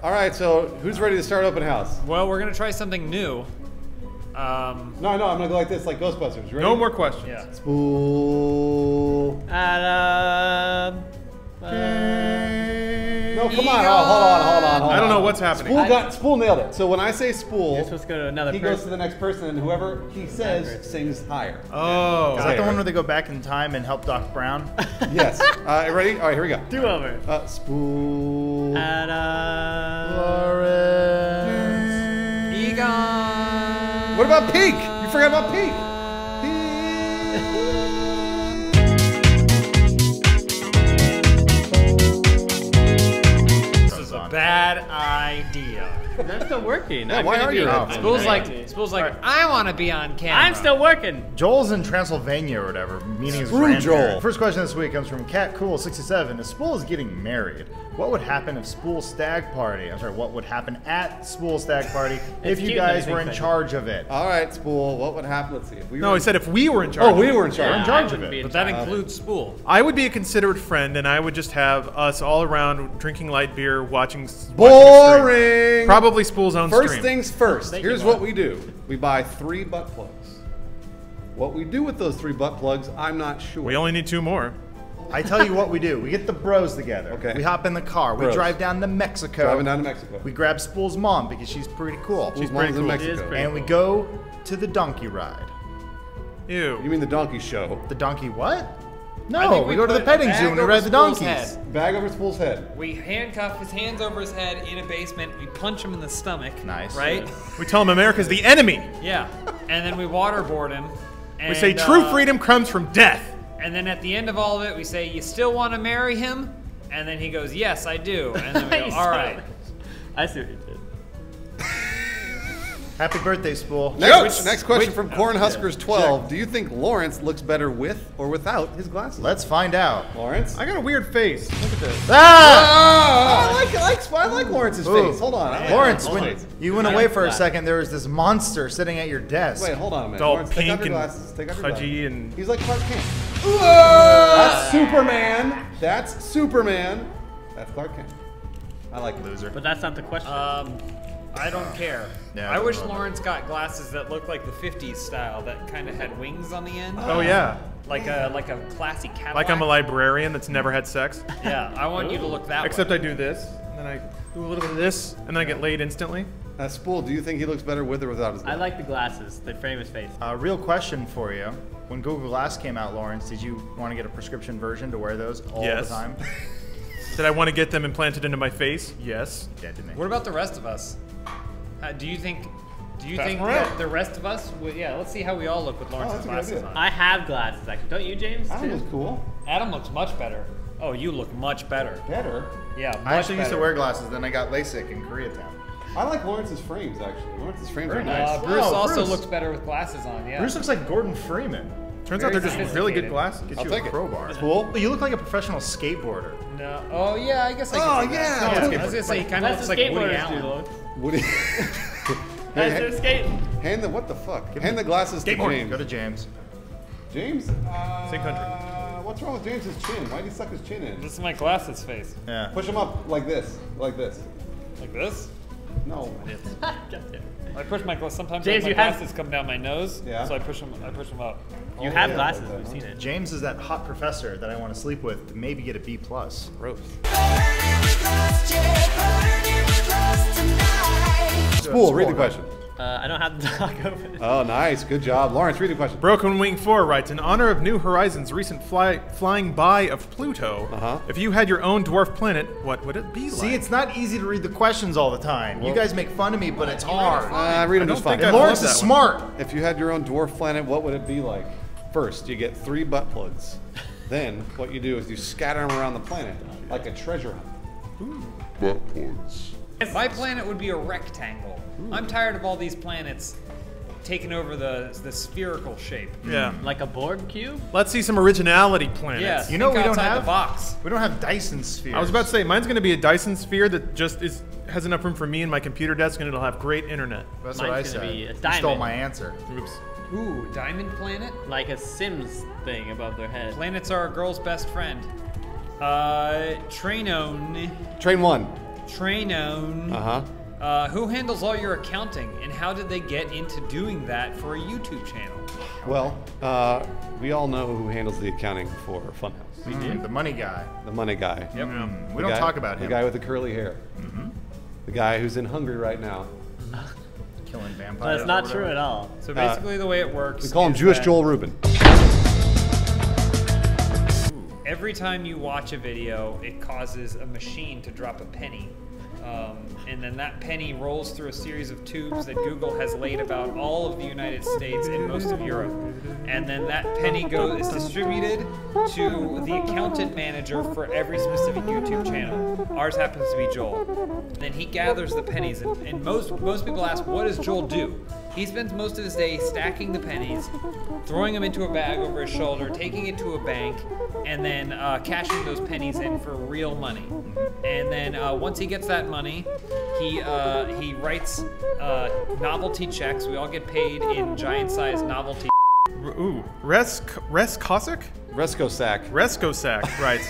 All right, so who's ready to start open house? Well, we're gonna try something new. No, I'm gonna go like this, like Ghostbusters. Ready? No more questions. Yeah. Spool. No, come on. Oh, hold on. I don't know what's happening. Spool nailed it. So when I say spool, You're supposed to go to another he person. goes to the next person, and whoever he says sings higher. Oh. Is that the one where they go back in time and help Doc Brown? Yes. Ready? All right, here we go. Do over. Spool. Lawrence. Egon. What about Peak? You forgot about Peak. This is a bad idea. That's still working. Yeah, why are you? Spool's like, I want to be on camera. I'm still working. Joel's in Transylvania or whatever, meeting his Screw grandparents. Joel. First question this week comes from CatCool67. If Spoole is getting married, what would happen if Spoole's stag party? I'm sorry, what would happen at Spoole's stag party if you cute guys that were he in thinks charge of it? All right, Spool. What would happen? Let's see. If we No, were he said if we were in charge. Oh, we were in charge. We're in charge of it. But that includes Spool. I would be a considerate friend, and I would just have us all around drinking light beer, watching. Boring. Probably Spool's own First stream. things first. Thank you, Here's Mark. what we do. We buy 3 butt plugs. What we do with those 3 butt plugs, I'm not sure. We only need 2 more. I tell you what we do. We get the bros together. Okay. We hop in the car. We Bros. drive down to Mexico. Driving down to Mexico. We grab Spoole's mom because she's pretty cool. She's pretty in cool. Mexico. She is pretty And we go to the donkey ride. Ew. You mean the donkey show? The donkey what? I No, think we go to the put petting a zoo and bag we ride over the Spool's donkeys. head. Bag over Spool's head. We handcuff his hands over his head in a basement. We punch him in the stomach. Nice. Right? We tell him America's the enemy. Yeah. And then we waterboard him. And, We say true freedom comes from death. And then at the end of all of it, we say, "You still want to marry him?" And then he goes, "Yes, I do." And then we go, "All right." I see what you did. Happy birthday, Spoole. Next question from Cornhuskers12. Do you think Lawrence looks better with or without his glasses? Let's find out. Lawrence? I got a weird face. Look at this. Ah! I like Lawrence's Ooh. face. Hold on. I like Lawrence, Lawrence's when face. you went away for a second, there was this monster sitting at your desk. Wait, hold on a minute. It's all Lawrence, take off pink your and glasses. Take off your pudgy glasses. and. He's like Clark Kent. That's Superman. That's Superman. That's Clark Kent. I like loser. But that's not the question. I don't care. Yeah, I wish I don't know. Lawrence got glasses that looked like the 50s style, that kind of had wings on the end. Oh yeah. Like a classy Cadillac. Like I'm a librarian that's never had sex. Yeah, I want you to look that Except way. I do this, and then I do a little bit of this, and then I get laid instantly. Spool, do you think he looks better with or without his I glasses? like the glasses. They frame his face. Real question for you. When Google Glass came out, Lawrence, did you want to get a prescription version to wear those all Yes. the time? Did I want to get them implanted into my face? Yes. Dead to me. What about the rest of us? Do you think around. that the rest of us would, yeah, let's see how we all look with Lawrence's that's a good glasses idea. on. I have glasses, actually. Don't you, James? Adam too? was cool. Adam looks much better. Oh, you look much better. Better. Yeah, much I actually used to better. wear glasses, then I got LASIK in Koreatown. I like Lawrence's frames, actually. Lawrence's frames are Very nice. nice. Bruce Oh, also Bruce. looks better with glasses on, yeah. Bruce looks like Gordon Freeman. Turns out Very they're just really good sophisticated. glasses. Get I'll you take a it. crowbar. Spool? You look like a professional skateboarder. No. Oh, yeah, I guess I Oh, can see yeah. that. Yeah. I was going to say, he kind of That's looks the like Woody skateboarders do, Allen. look. Woody. That's their skating. Hand the what the fuck? Hand the glasses to Skateboard. James. Go to James. James? Same country. What's wrong with James's chin? Why did he suck his chin in? This is my glasses face. Yeah. Push him up like this. Like this. Like this? No. I push my glasses. Sometimes James, my you have- glasses come down my nose, Yeah. so I push them up. You Oh, have yeah, glasses. like that, We've huh? seen it. James is that hot professor that I want to sleep with to maybe get a B+. Gross. Spool, read the question. I don't have the doc open. Oh, nice. Good job. Lawrence, read the question. Broken Wing 4 writes, in honor of New Horizons' recent flying by of Pluto, if you had your own dwarf planet, what would it be like? See, it's not easy to read the questions all the time. You guys make fun of me, but it's hard. Read them I just don't fine. think And I Lawrence love is that one. smart. If you had your own dwarf planet, what would it be like? First, you get 3 butt plugs. Then, what you do is you scatter them around the planet like a treasure hunt. Butt plugs. My planet would be a rectangle. I'm tired of all these planets taking over the spherical shape. Yeah. Like a Borg cube? Let's see some originality planets. Yes. You know what we don't outside have? the box. We don't have Dyson spheres. I was about to say, mine's going to be a Dyson sphere that just has enough room for me and my computer desk, and it'll have great internet. That's what I Mine's said. gonna be a You stole diamond. my answer. Oops. Ooh, diamond planet? Like a Sims thing above their head. Planets are a girl's best friend. Trainone. Train 1. Trainon. Who handles all your accounting, and how did they get into doing that for a YouTube channel? Well, we all know who handles the accounting for Funhaus. We do. The money guy. The money guy. Yep. We don't talk about him. The guy with the curly hair. The guy who's in Hungary right now. Killing vampires. That's not true at all. So basically, the way it works. We call him is Jewish that Joel Rubin. Every time you watch a video, it causes a machine to drop a penny. And then that penny rolls through a series of tubes that Google has laid about all of the United States and most of Europe. And then that penny is distributed to the accountant manager for every specific YouTube channel. Ours happens to be Joel. Then he gathers the pennies, and most people ask, what does Joel do? He spends most of his day stacking the pennies, throwing them into a bag over his shoulder, taking it to a bank, and then cashing those pennies in for real money. And then once he gets that money, he writes novelty checks. We all get paid in giant-sized novelty. Ooh, Rescosac? Rescosac. Right.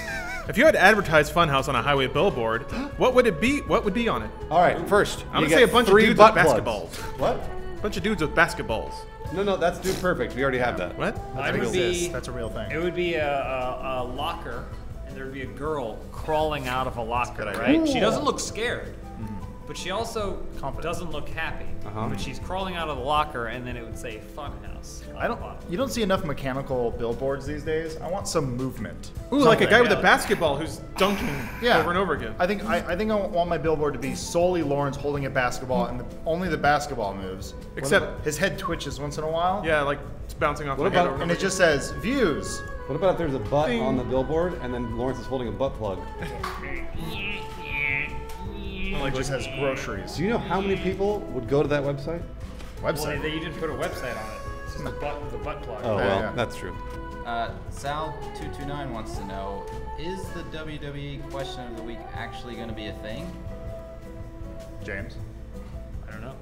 If you had to advertise Funhaus on a highway billboard, what would it be? What would be on it? All right, first, I'm you gonna say a get bunch of 3 dudes butt with plugs. basketballs. What? A bunch of dudes with basketballs. No, that's Dude Perfect. We already have that. What? Mine would be, That's a real thing. it would be a locker, and there would be a girl crawling out of a locker, good right? idea. She doesn't look scared, but she also Confident. doesn't look happy. But she's crawling out of the locker, and then it would say Funhaus. You don't see enough mechanical billboards these days. I want some movement. Ooh, like a guy with yeah. a basketball who's dunking over and over again. I think I want my billboard to be solely Lawrence holding a basketball and only the basketball moves. Except- his head twitches once in a while. Yeah, like it's bouncing off What my head about- over and And over it just says views. What about if there's a butt Ding. on the billboard and then Lawrence is holding a butt plug? It just has groceries. Do you know how many people would go to that website? Well, Website. you didn't put a website on it. It's just a butt with a butt plug. Oh, Yeah, well, yeah. that's true. Sal229 wants to know, is the WWE question of the week actually going to be a thing? James, I don't know.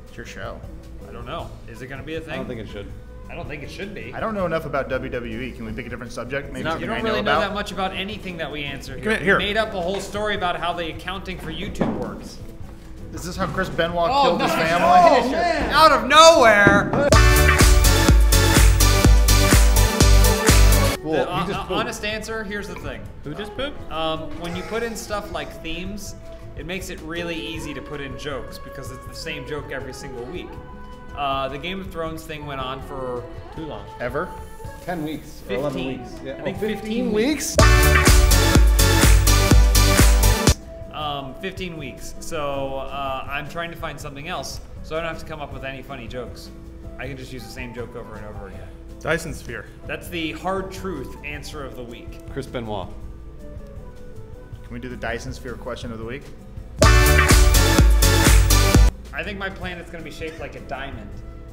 it's your show. I don't know. Is it going to be a thing? I don't think it should. I don't think it should be. I don't know enough about WWE. Can we pick a different subject? Maybe You something I don't know really know about? that much about anything that we answer Come here. here. We made up a whole story about how the accounting for YouTube works. Is this how Chris Benoit Oh, killed his no. family? Out of nowhere! Cool. The You just put- honest answer, here's the thing. Who just pooped? When you put in stuff like themes, it makes it really easy to put in jokes because it's the same joke every single week. The Game of Thrones thing went on for Too long. Ever? 10 weeks or 11 15. weeks. Yeah. I think 15 weeks? 15 weeks. So I'm trying to find something else so I don't have to come up with any funny jokes. I can just use the same joke over and over again. Dyson Sphere. That's the hard truth answer of the week. Chris Benoit. Can we do the Dyson Sphere question of the week? I think my planet's going to be shaped like a diamond.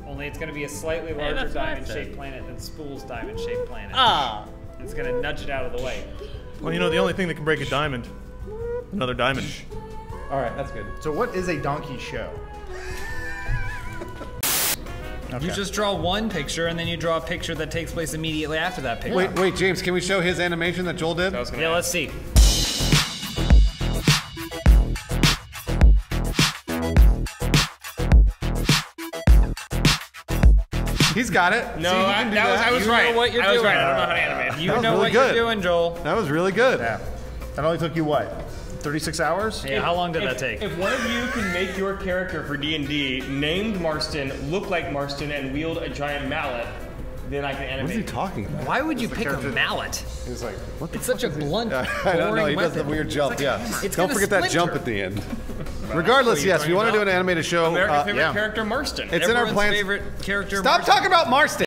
Only it's going to be a slightly larger that's what I diamond-shaped said. planet than Spool's diamond-shaped planet. Ah. It's going to nudge it out of the way. Well, you know the only thing that can break a diamond, another diamond. All right, that's good. So what is a donkey show? You just draw one picture, and then you draw a picture that takes place immediately after that picture. Wait, James, can we show his animation that Joel did? Yeah, let's see. He's got it. No, See, he can do I was You right. know what you're I was doing. right. I don't know how to animate. You That was know really what good. you're doing, Joel. That was really good. Yeah. That only took you what? 36 hours? Yeah, how long did that take? If one of you can make your character for D&D named Marston, look like Marston, and wield a giant mallet, then I can animate. What is he talking about? Why would you pick a mallet? He's like, what the It's such a blunt, I don't know. boring He does the weapon. weird jump. Yeah. It's Don't gonna forget that jump splinter. at the end. Regardless, yes, if you want to do an animated show, American favorite yeah. character, Marston. it's in our Everyone's plans. favorite character. Stop talking about Marston.